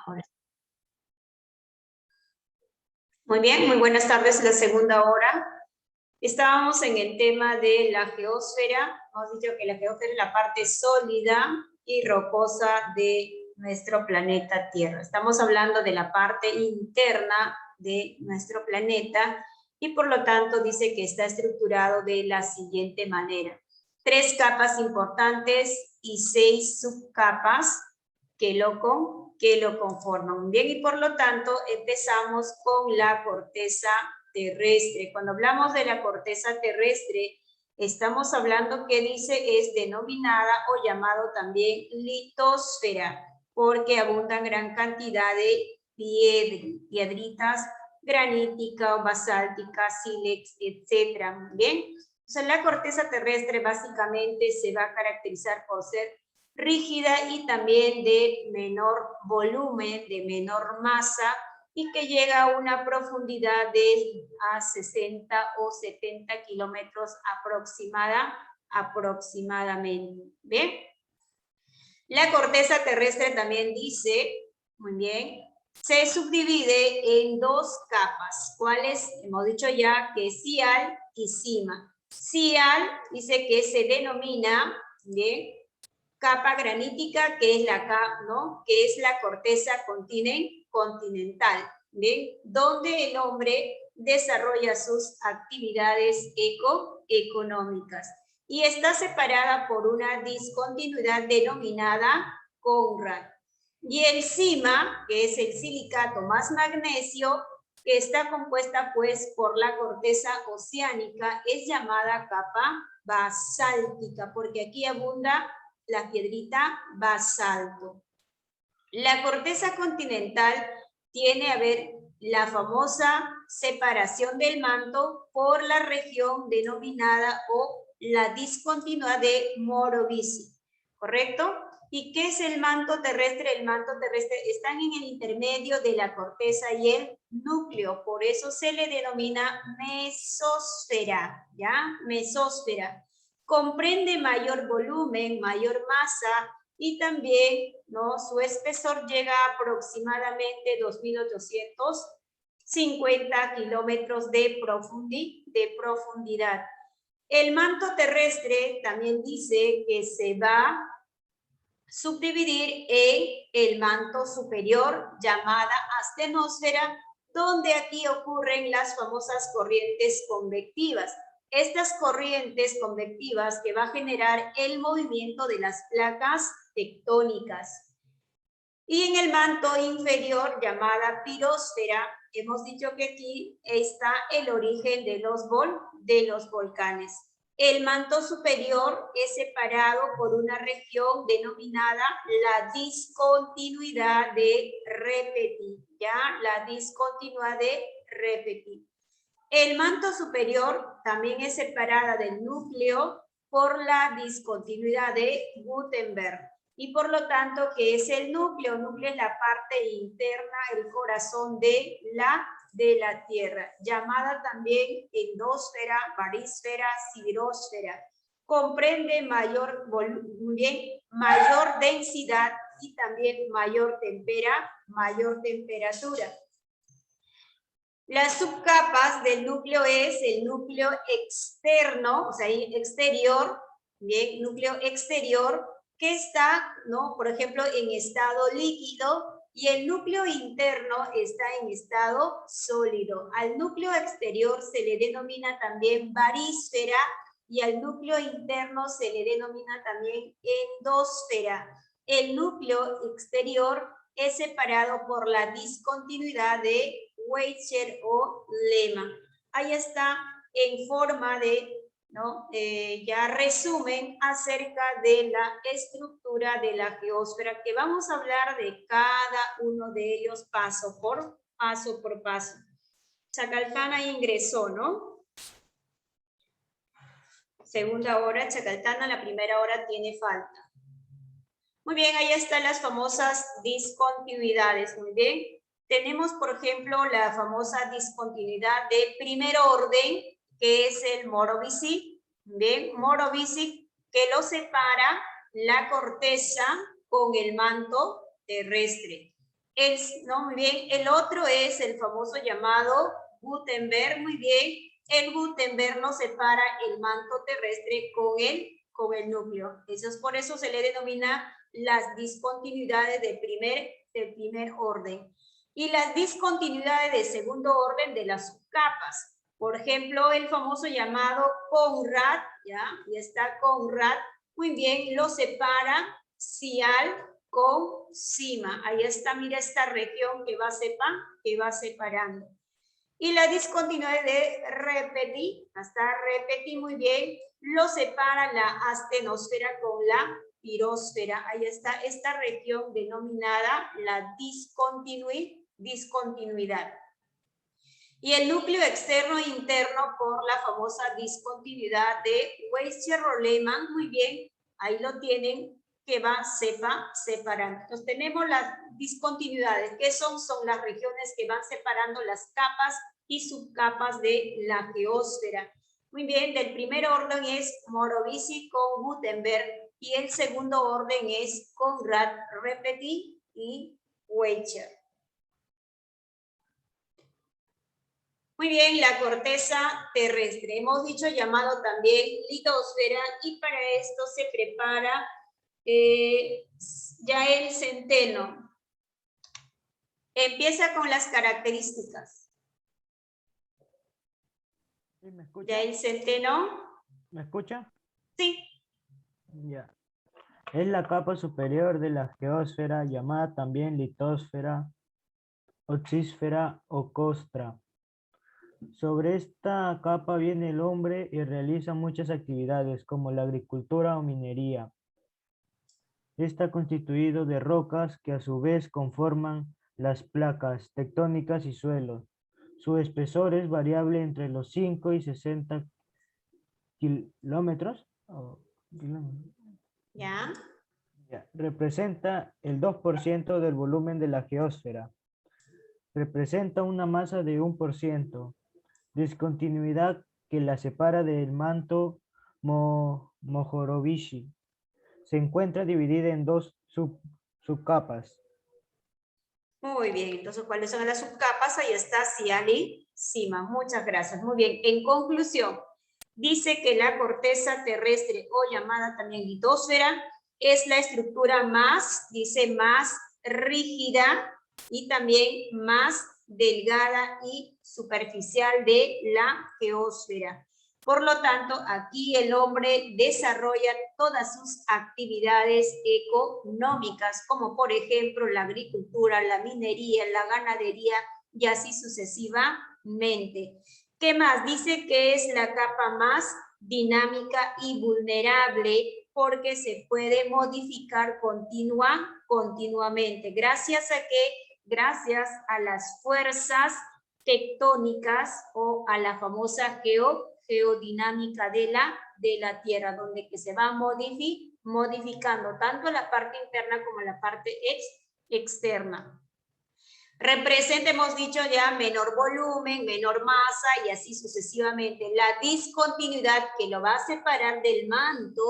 Ahora. Muy bien, muy buenas tardes, la segunda hora. Estábamos en el tema de la geósfera. Hemos dicho que la geósfera es la parte sólida y rocosa de nuestro planeta Tierra. Estamos hablando de la parte interna de nuestro planeta y por lo tanto dice que está estructurado de la siguiente manera. 3 capas importantes y 6 subcapas que lo conforman. Bien, y por lo tanto empezamos con la corteza terrestre. Cuando hablamos de la corteza terrestre, estamos hablando que dice es denominada o llamado también litosfera, porque abundan gran cantidad de piedritas granítica o basáltica, sílex, etc. Bien, entonces la corteza terrestre básicamente se va a caracterizar por ser rígida y también de menor volumen, de menor masa, y que llega a una profundidad de a 60 o 70 kilómetros aproximadamente. ¿Bien? La corteza terrestre también dice, muy bien, se subdivide en 2 capas. ¿Cuáles? Hemos dicho ya que es sial y cima. Sial dice que se denomina, ¿bien?, capa granítica, que es que es la corteza continental, ¿bien?, donde el hombre desarrolla sus actividades económicas. Y está separada por una discontinuidad denominada Conrad. Y el cima, que es el silicato más magnesio, que está compuesta pues por la corteza oceánica, es llamada capa basáltica, porque aquí abunda la piedrita basalto. La corteza continental tiene, la famosa separación del manto por la región denominada o la discontinuidad de Morovici, ¿correcto? ¿Y qué es el manto terrestre? El manto terrestre está en el intermedio de la corteza y el núcleo, por eso se le denomina mesósfera, ¿ya? Mesósfera. Comprende mayor volumen, mayor masa y también, ¿no?, su espesor llega a aproximadamente 2.850 kilómetros de profundidad. El manto terrestre también dice que se va a subdividir en el manto superior, llamada astenosfera, donde aquí ocurren las famosas corrientes convectivas. Estas corrientes convectivas que va a generar el movimiento de las placas tectónicas. Y en el manto inferior, llamada pirosfera, hemos dicho que aquí está el origen de los volcanes. El manto superior es separado por una región denominada la discontinuidad de Repeti, ¿ya? La discontinuidad de Repeti. El manto superior también es separada del núcleo por la discontinuidad de Gutenberg. Y por lo tanto, ¿qué es el núcleo? El núcleo es la parte interna, el corazón de la Tierra, llamada también endosfera, barísfera, siderósfera. Comprende mayor densidad y también mayor temperatura. Las subcapas del núcleo es el núcleo externo, o sea, exterior, bien, núcleo exterior, que está, ¿no?, por ejemplo, en estado líquido, y el núcleo interno está en estado sólido. Al núcleo exterior se le denomina también barísfera y al núcleo interno se le denomina también endosfera. El núcleo exterior es separado por la discontinuidad de Weicher o Lehmann. Ahí está en forma de, ¿no?, ya resumen acerca de la estructura de la geósfera, que vamos a hablar de cada uno de ellos paso por paso. Chacaltana ingresó, ¿no? Segunda hora, Chacaltana, la primera hora tiene falta. Muy bien, ahí están las famosas discontinuidades, muy bien. Tenemos, por ejemplo, la famosa discontinuidad de primer orden, que es el Morovici, ¿bien? Morovici, que lo separa la corteza con el manto terrestre. No, muy bien. El otro es el famoso llamado Gutenberg, muy bien. El Gutenberg nos separa el manto terrestre con el núcleo. Eso es por eso se le denomina las discontinuidades del primer orden. Y las discontinuidades de segundo orden de las subcapas. Por ejemplo, el famoso llamado Conrad, ¿ya? Y está Conrad, muy bien, lo separa Cial con cima. Ahí está, mira esta región que va separando. Y la discontinuidad de repetir, hasta repetir muy bien, lo separa la astenosfera con la pirósfera. Ahí está esta región denominada la discontinuidad. Y el núcleo externo e interno por la famosa discontinuidad de Weichert-Riemann, muy bien, ahí lo tienen, que va separando. Entonces tenemos las discontinuidades, que son las regiones que van separando las capas y subcapas de la geósfera. Muy bien, del primer orden es Morovici con Gutenberg y el segundo orden es Conrad, Repeti y Weichert. Muy bien, la corteza terrestre. Hemos dicho llamado también litosfera y para esto se prepara ya el centeno. Empieza con las características. ¿Sí me escucha? Ya el centeno. ¿Me escucha? Sí. Ya. Es la capa superior de la geósfera, llamada también litosfera, oxísfera o costra. Sobre esta capa viene el hombre y realiza muchas actividades como la agricultura o minería. Está constituido de rocas que a su vez conforman las placas tectónicas y suelos. Su espesor es variable entre los 5 y 60 kilómetros. Ya. Representa el 2% del volumen de la geósfera. Representa una masa de 1%. Discontinuidad que la separa del manto Mohorovici. Se encuentra dividida en dos subcapas. Muy bien, entonces, ¿cuáles son las subcapas? Ahí está Cial y cima. Muchas gracias. Muy bien, en conclusión, dice que la corteza terrestre, o llamada también litosfera, es la estructura más rígida y también más delgada y superficial de la geósfera. Por lo tanto, aquí el hombre desarrolla todas sus actividades económicas, como por ejemplo la agricultura, la minería, la ganadería y así sucesivamente. ¿Qué más? Dice que es la capa más dinámica y vulnerable porque se puede modificar continuamente. Gracias a las fuerzas tectónicas o a la famosa geodinámica de la Tierra, donde que se va modificando tanto la parte interna como la parte externa. Representa, hemos dicho ya, menor volumen, menor masa y así sucesivamente. La discontinuidad que lo va a separar del manto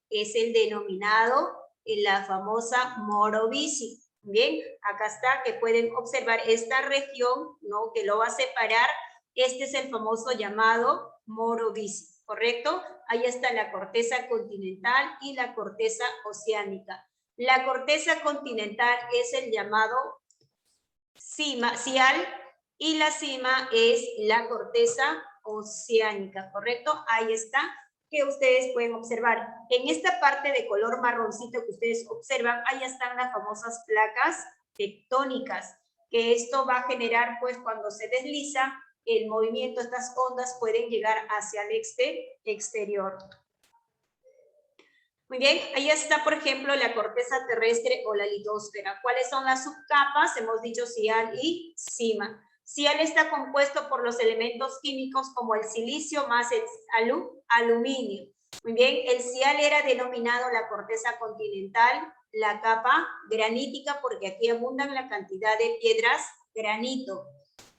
es el denominado la famosa Morovici. Bien, acá está, que pueden observar esta región, ¿no? Que lo va a separar. Este es el famoso llamado Morovici, ¿correcto? Ahí está la corteza continental y la corteza oceánica. La corteza continental es el llamado cial y la cima es la corteza oceánica, ¿correcto? Ahí está, que ustedes pueden observar. En esta parte de color marroncito que ustedes observan, ahí están las famosas placas tectónicas, que esto va a generar, pues, cuando se desliza, el movimiento, estas ondas pueden llegar hacia el exterior. Muy bien, ahí está, por ejemplo, la corteza terrestre o la litosfera. ¿Cuáles son las subcapas? Hemos dicho cial y cima. Cial está compuesto por los elementos químicos como el silicio más el aluminio. Muy bien, el cial era denominado la corteza continental, la capa granítica, porque aquí abundan la cantidad de piedras granito.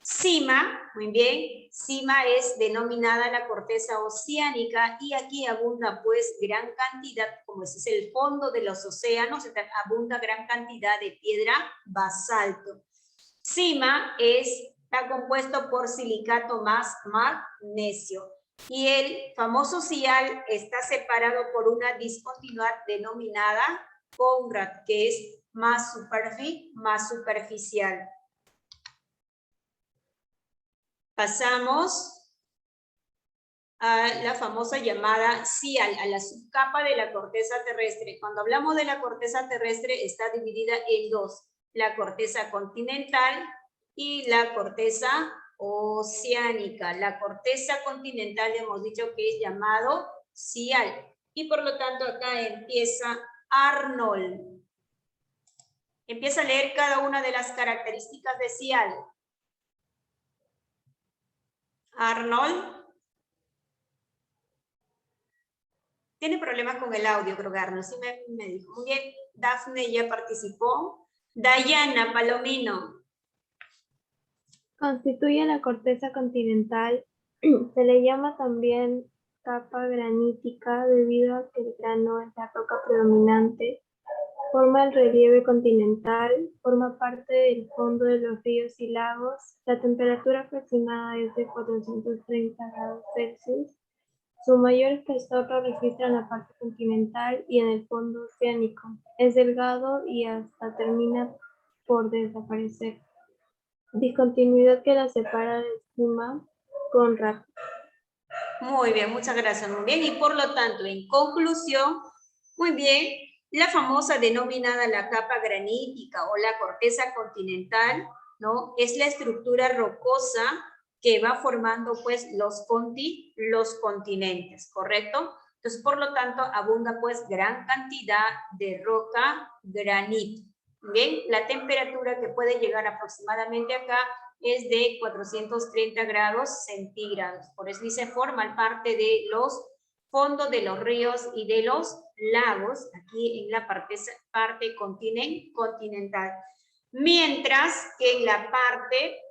Cima, muy bien, cima es denominada la corteza oceánica y aquí abunda pues gran cantidad, como ese es el fondo de los océanos, abunda gran cantidad de piedra basalto. Cima está compuesto por silicato más magnesio y el famoso sial está separado por una discontinuidad denominada Conrad, que es más superficial. Pasamos a la famosa llamada sial, a la subcapa de la corteza terrestre. Cuando hablamos de la corteza terrestre está dividida en dos, la corteza continental y la corteza oceánica. La corteza continental hemos dicho que es llamado sial y por lo tanto acá empieza Arnold. Empieza a leer cada una de las características de sial. Arnold. Tiene problemas con el audio, creo que Arnold. Sí me dijo. Muy bien, Dafne ya participó. Dayana Palomino. Constituye la corteza continental. Se le llama también capa granítica debido a que el grano es la roca predominante. Forma el relieve continental, forma parte del fondo de los ríos y lagos. La temperatura aproximada es de 430 grados Celsius. Su mayor espesor lo registra en la parte continental y en el fondo oceánico. Es delgado y hasta termina por desaparecer. Discontinuidad que la separa de cima con Conrad. Muy bien, muchas gracias. Muy bien, y por lo tanto, en conclusión, muy bien, la famosa denominada la capa granítica o la corteza continental, ¿no? Es la estructura rocosa que va formando pues los continentes, ¿correcto? Entonces, por lo tanto, abunda pues gran cantidad de roca granito. Bien, la temperatura que puede llegar aproximadamente acá es de 430 grados centígrados. Por eso dice, forman parte de los fondos de los ríos y de los lagos, aquí en la parte continental. Mientras que en la parte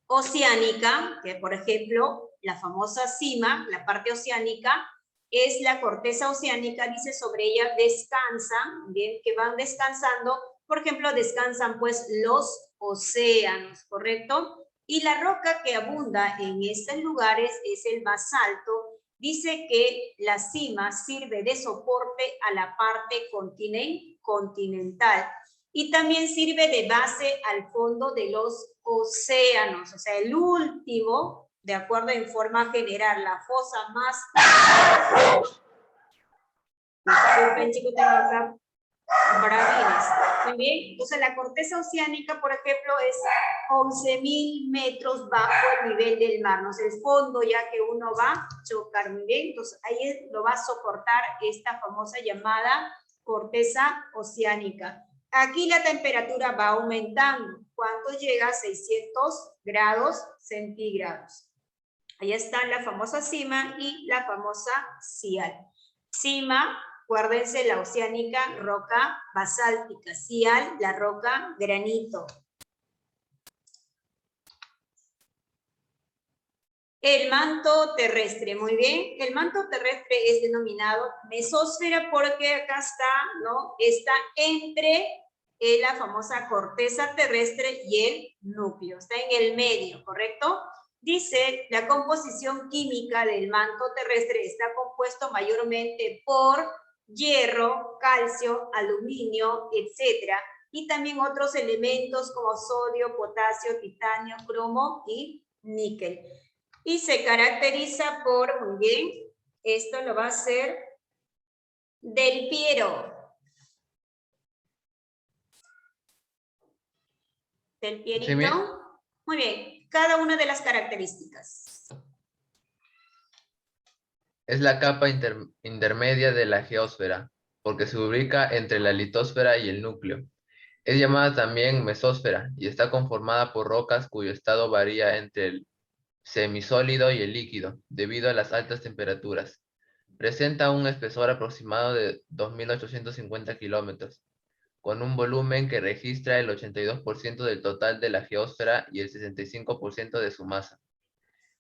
oceánica, que por ejemplo, la famosa cima, la parte oceánica, es la corteza oceánica, dice sobre ella descansan, bien, que van descansando, por ejemplo, descansan pues los océanos, ¿correcto? Y la roca que abunda en estos lugares es el basalto. Dice que la cima sirve de soporte a la parte continental y también sirve de base al fondo de los océanos. O sea, el último, de acuerdo en forma general, la fosa más... Disculpen, chicos, tengo acá bravines. Muy bien, entonces la corteza oceánica, por ejemplo, es 11.000 metros bajo el nivel del mar, no sé, el fondo ya que uno va a chocar, muy bien, entonces ahí lo va a soportar esta famosa llamada corteza oceánica. Aquí la temperatura va aumentando, ¿cuánto llega? 600 grados centígrados. Ahí está la famosa cima y la famosa sial. Cima, acuérdense, la oceánica, roca basáltica. Sial, la roca granito. El manto terrestre, muy bien. El manto terrestre es denominado mesósfera porque acá está, ¿no? Está entre la famosa corteza terrestre y el núcleo. Está en el medio, ¿correcto? Dice, la composición química del manto terrestre está compuesto mayormente por hierro, calcio, aluminio, etcétera, y también otros elementos como sodio, potasio, titanio, cromo y níquel. Y se caracteriza por, muy bien, esto lo va a hacer Del Piero. Del Pierito. Sí, muy bien, cada una de las características. Es la capa intermedia de la geósfera, porque se ubica entre la litosfera y el núcleo. Es llamada también mesósfera y está conformada por rocas cuyo estado varía entre el semisólido y el líquido, debido a las altas temperaturas. Presenta un espesor aproximado de 2.850 kilómetros, con un volumen que registra el 82% del total de la geósfera y el 65% de su masa.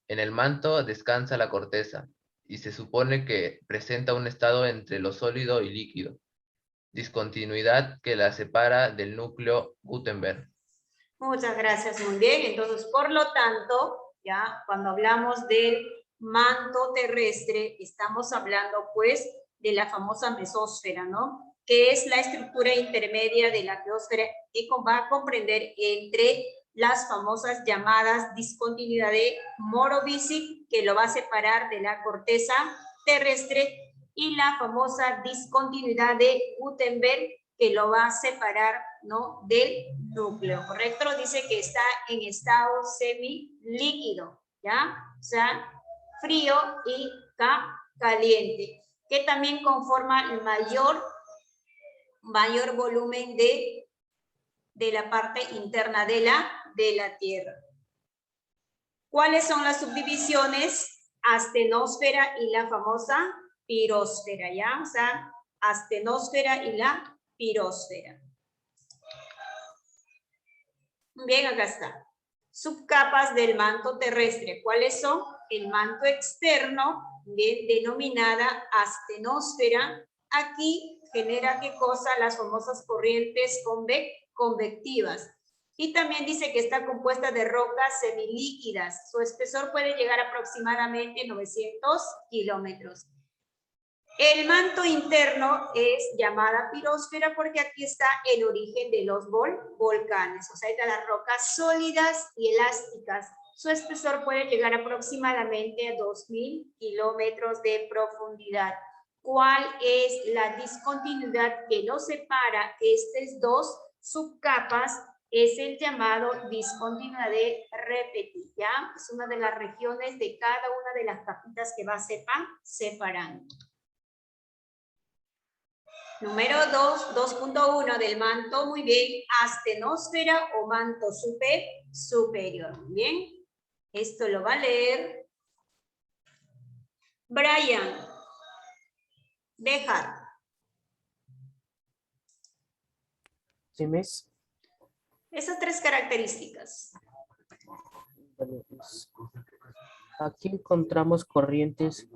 En el manto descansa la corteza, y se supone que presenta un estado entre lo sólido y líquido, discontinuidad que la separa del núcleo Gutenberg. Muchas gracias, muy bien. Entonces, por lo tanto, ya cuando hablamos del manto terrestre, estamos hablando pues de la famosa mesósfera, ¿no? Que es la estructura intermedia de la geósfera que va a comprender entre las famosas llamadas discontinuidad de Morovicic, que lo va a separar de la corteza terrestre, y la famosa discontinuidad de Gutenberg, que lo va a separar, ¿no?, del núcleo, ¿correcto? Dice que está en estado semilíquido, ¿ya? O sea, frío y caliente, que también conforma el mayor volumen de la parte interna de la Tierra. ¿Cuáles son las subdivisiones? Astenosfera y la famosa pirosfera, ¿ya? O sea, astenosfera y la pirosfera. Bien, acá está. Subcapas del manto terrestre. ¿Cuáles son? El manto externo, bien, denominada astenosfera. Aquí genera, ¿qué cosa? Las famosas corrientes convectivas. Y también dice que está compuesta de rocas semilíquidas. Su espesor puede llegar aproximadamente a 900 kilómetros. El manto interno es llamada pirosfera porque aquí está el origen de los volcanes, o sea, están las rocas sólidas y elásticas. Su espesor puede llegar aproximadamente a 2000 kilómetros de profundidad. ¿Cuál es la discontinuidad que los separa estas dos subcapas? Es el llamado discontinuidad de Repettit, ¿ya? Es una de las regiones de cada una de las capitas que va separando. Número 2.1 del manto, muy bien, astenosfera o manto superior. Muy bien, esto lo va a leer Brian Bejar. ¿Sí, Miss? Esas tres características. Bueno, pues, aquí encontramos corrientes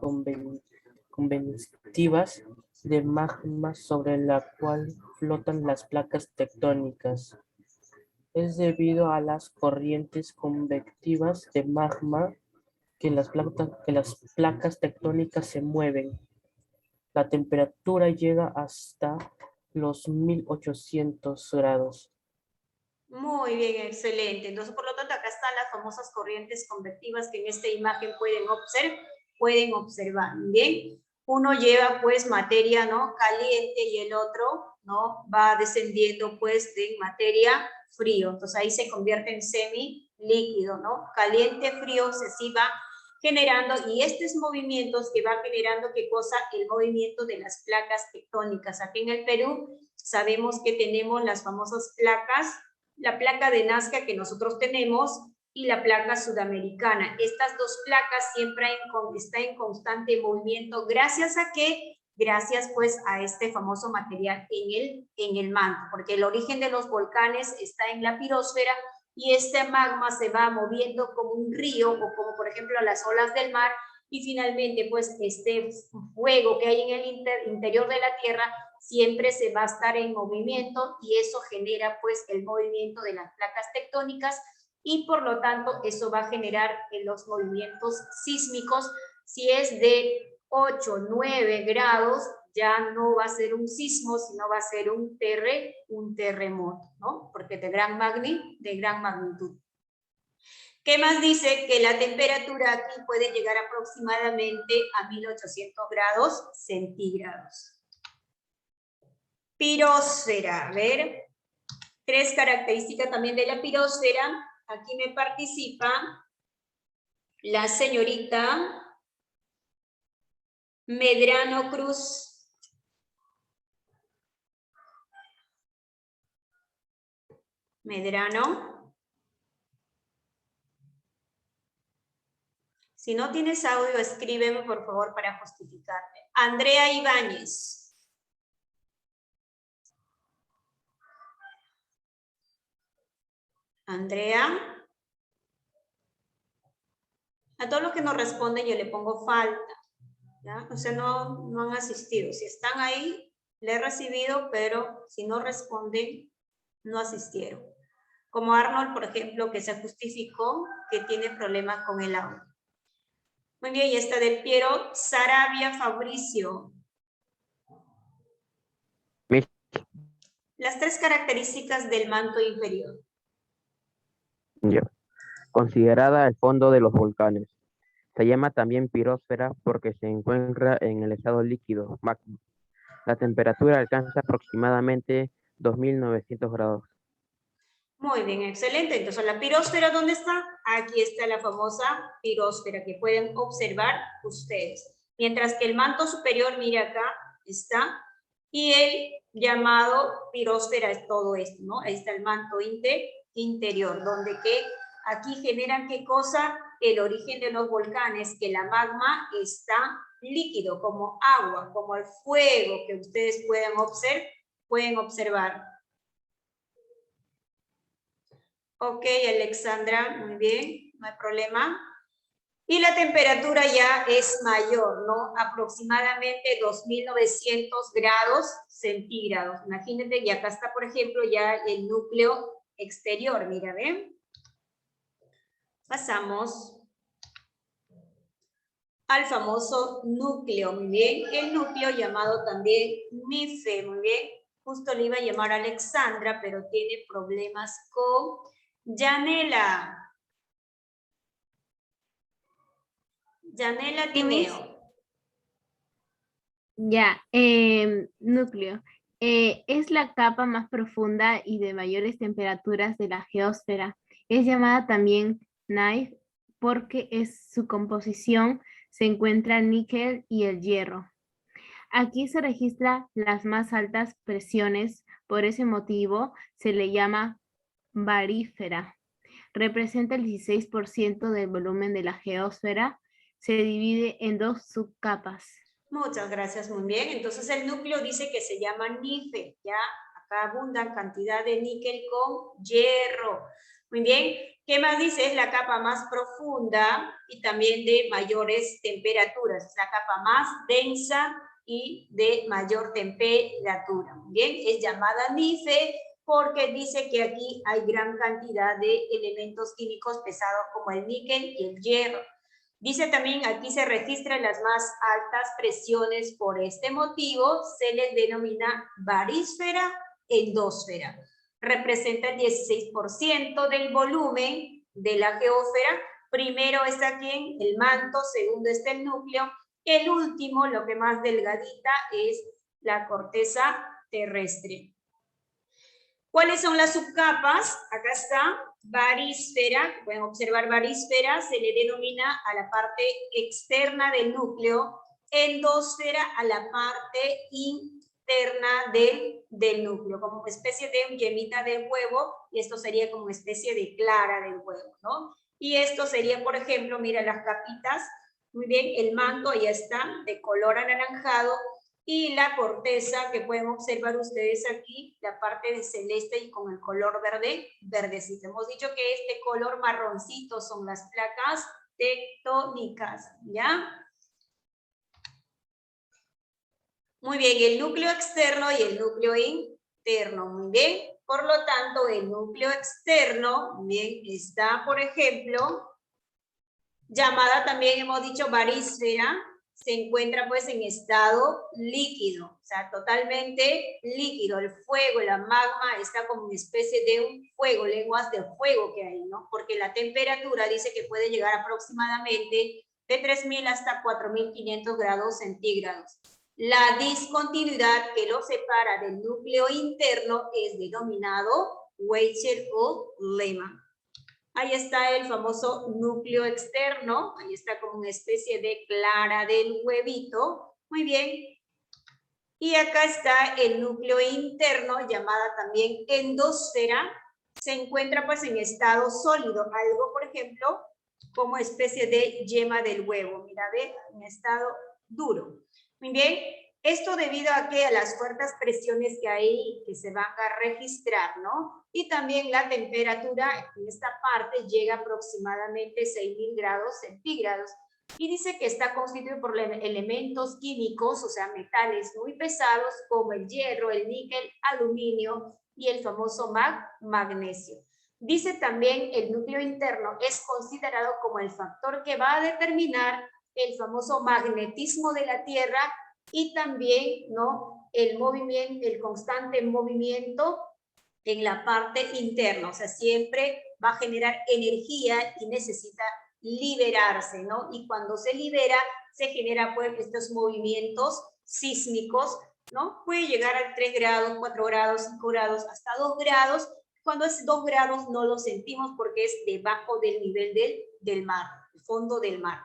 convectivas de magma sobre la cual flotan las placas tectónicas. Es debido a las corrientes convectivas de magma que las placas tectónicas se mueven. La temperatura llega hasta los 1800 grados. Muy bien, excelente. Entonces, por lo tanto, acá están las famosas corrientes convectivas que en esta imagen pueden observar. Bien, uno lleva pues materia, ¿no?, caliente y el otro, ¿no?, va descendiendo pues de materia frío. Entonces ahí se convierte en semilíquido, ¿no? Caliente, frío, se va generando, y estos movimientos que va generando, ¿qué cosa? El movimiento de las placas tectónicas. Aquí en el Perú sabemos que tenemos las famosas placas, la placa de Nazca que nosotros tenemos y la placa sudamericana. Estas dos placas siempre están en constante movimiento. ¿Gracias a qué? Gracias pues a este famoso material en el manto, porque el origen de los volcanes está en la pirosfera y este magma se va moviendo como un río o como por ejemplo las olas del mar, y finalmente pues este fuego que hay en el interior de la Tierra siempre se va a estar en movimiento, y eso genera pues el movimiento de las placas tectónicas, y por lo tanto eso va a generar los movimientos sísmicos. Si es de 8, 9 grados, ya no va a ser un sismo, sino va a ser un terremoto, ¿no? Porque de gran magnitud. ¿Qué más dice? Que la temperatura aquí puede llegar aproximadamente a 1800 grados centígrados. Pirosfera, a ver, tres características también de la pirosfera. Aquí me participa la señorita Medrano Cruz. Medrano. Si no tienes audio, escríbeme por favor para justificarme. Andrea Ibáñez. Andrea. A todos los que nos responden yo le pongo falta, ¿ya? O sea, no han asistido. Si están ahí, le he recibido, pero si no responden, no asistieron. Como Arnold, por ejemplo, que se justificó que tiene problemas con el audio. Muy bien, y está del Piero. Sarabia Fabricio. Las 3 características del manto inferior. Ya. Considerada el fondo de los volcanes. Se llama también pirósfera porque se encuentra en el estado líquido, magma. La temperatura alcanza aproximadamente 2900 grados. Muy bien, excelente. Entonces, ¿la pirósfera dónde está? Aquí está la famosa pirósfera que pueden observar ustedes. Mientras que el manto superior, mire acá, está. Y el llamado pirósfera es todo esto, ¿no? Ahí está el manto interior, donde que aquí generan ¿qué cosa? El origen de los volcanes, que la magma está líquido, como agua, como el fuego que ustedes pueden observar. Ok, Alexandra, muy bien, no hay problema. Y la temperatura ya es mayor, ¿no? Aproximadamente 2900 grados centígrados. Imagínense, y acá está, por ejemplo, ya el núcleo exterior, mira, ¿ven? Pasamos al famoso núcleo, muy bien. El núcleo llamado también NIFE, muy bien. Justo le iba a llamar a Alexandra, pero tiene problemas con Yanela. Yanela Tineo. Ya, núcleo. Es la capa más profunda y de mayores temperaturas de la geósfera. Es llamada también NIFE porque su composición se encuentra el níquel y el hierro. Aquí se registran las más altas presiones, por ese motivo se le llama barífera. Representa el 16% del volumen de la geósfera. Se divide en 2 subcapas. Muchas gracias, muy bien. Entonces el núcleo dice que se llama NIFE, ¿ya? Acá abundan cantidad de níquel con hierro. Muy bien. ¿Qué más dice? Es la capa más profunda y también de mayores temperaturas. Es la capa más densa y de mayor temperatura. Muy bien. Es llamada NIFE porque dice que aquí hay gran cantidad de elementos químicos pesados como el níquel y el hierro. Dice también, aquí se registran las más altas presiones, por este motivo se les denomina barísfera, endósfera. Representa el 16% del volumen de la geósfera. Primero está aquí el manto, segundo está el núcleo. El último, lo que más delgadita, es la corteza terrestre. ¿Cuáles son las subcapas? Acá está, barísfera, pueden observar barísfera, se le denomina a la parte externa del núcleo, endósfera a la parte interna del núcleo, como especie de yemita del huevo, y esto sería como especie de clara del huevo, ¿no? Y esto sería, por ejemplo, mira las capitas, muy bien, el manto ya está de color anaranjado, y la corteza que pueden observar ustedes aquí, la parte de celeste y con el color verde, verdecito. Hemos dicho que este color marroncito son las placas tectónicas, ¿ya? Muy bien, el núcleo externo y el núcleo interno, muy bien. Por lo tanto, el núcleo externo, bien, está, por ejemplo, llamada también, hemos dicho, barísfera, se encuentra pues en estado líquido, o sea, totalmente líquido. El fuego, la magma está como una especie de un fuego, lenguas de fuego que hay, ¿no? Porque la temperatura dice que puede llegar aproximadamente de 3000 hasta 4500 grados centígrados. La discontinuidad que lo separa del núcleo interno es denominado Weichel o Lehmann. Ahí está el famoso núcleo externo, ahí está como una especie de clara del huevito, muy bien. Y acá está el núcleo interno, llamada también endósfera, se encuentra pues en estado sólido, algo por ejemplo como especie de yema del huevo, mira, ve, en estado duro. Muy bien, Esto debido a que a las fuertes presiones que hay, que se van a registrar, ¿no? Y también la temperatura en esta parte llega aproximadamente 6.000 grados centígrados. Y dice que está constituido por elementos químicos, o sea, metales muy pesados como el hierro, el níquel, aluminio y el famoso magnesio. Dice también el núcleo interno es considerado como el factor que va a determinar el famoso magnetismo de la Tierra y también, ¿no?, el movimiento, el constante movimiento en la parte interna, o sea, siempre va a generar energía y necesita liberarse, ¿no? Y cuando se libera, se genera pues estos movimientos sísmicos, ¿no? Puede llegar a 3 grados, 4 grados, 5 grados, hasta 2 grados. Cuando es 2 grados no lo sentimos porque es debajo del nivel del mar, el fondo del mar.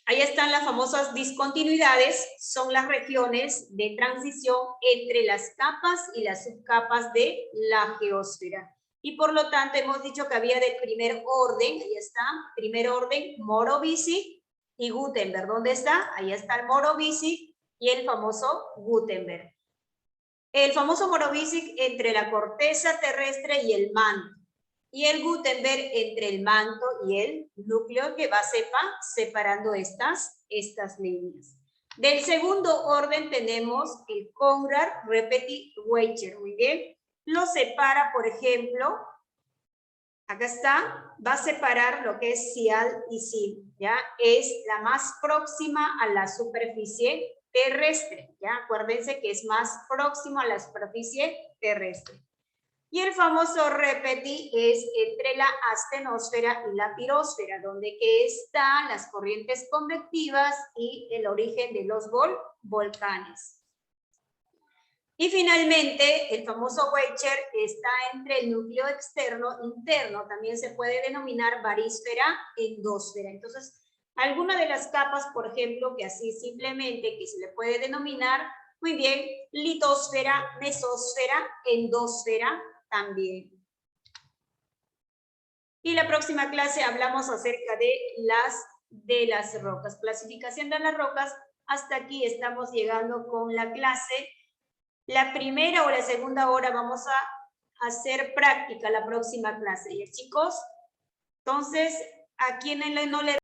Ahí están las famosas discontinuidades, son las regiones de transición entre las capas y las subcapas de la geósfera. Y por lo tanto hemos dicho que había del primer orden, ahí está, primer orden, Morovicic y Gutenberg. ¿Dónde está? Ahí está el Morovicic y el famoso Gutenberg. El famoso Morovicic entre la corteza terrestre y el manto. Y el Gutenberg entre el manto y el núcleo que va separando estas líneas. Del segundo orden tenemos el Conrad-Repetit-Weicher. Muy bien. Lo separa, por ejemplo, acá está, va a separar lo que es Sial y Sim, ¿ya? Es la más próxima a la superficie terrestre, ¿ya? Acuérdense que es más próximo a la superficie terrestre. Y el famoso Repetit es entre la astenosfera y la pirosfera, donde están las corrientes convectivas y el origen de los volcanes. Y finalmente, el famoso Weicher está entre el núcleo externo e interno, también se puede denominar barísfera, endósfera. Entonces, alguna de las capas, por ejemplo, que así simplemente que se le puede denominar, muy bien, litosfera, mesósfera, endósfera, también. Y la próxima clase hablamos acerca de las rocas. Clasificación de las rocas. Hasta aquí estamos llegando con la clase. La primera o la segunda hora vamos a hacer práctica la próxima clase. ¿Y chicos? Entonces, a quienes no le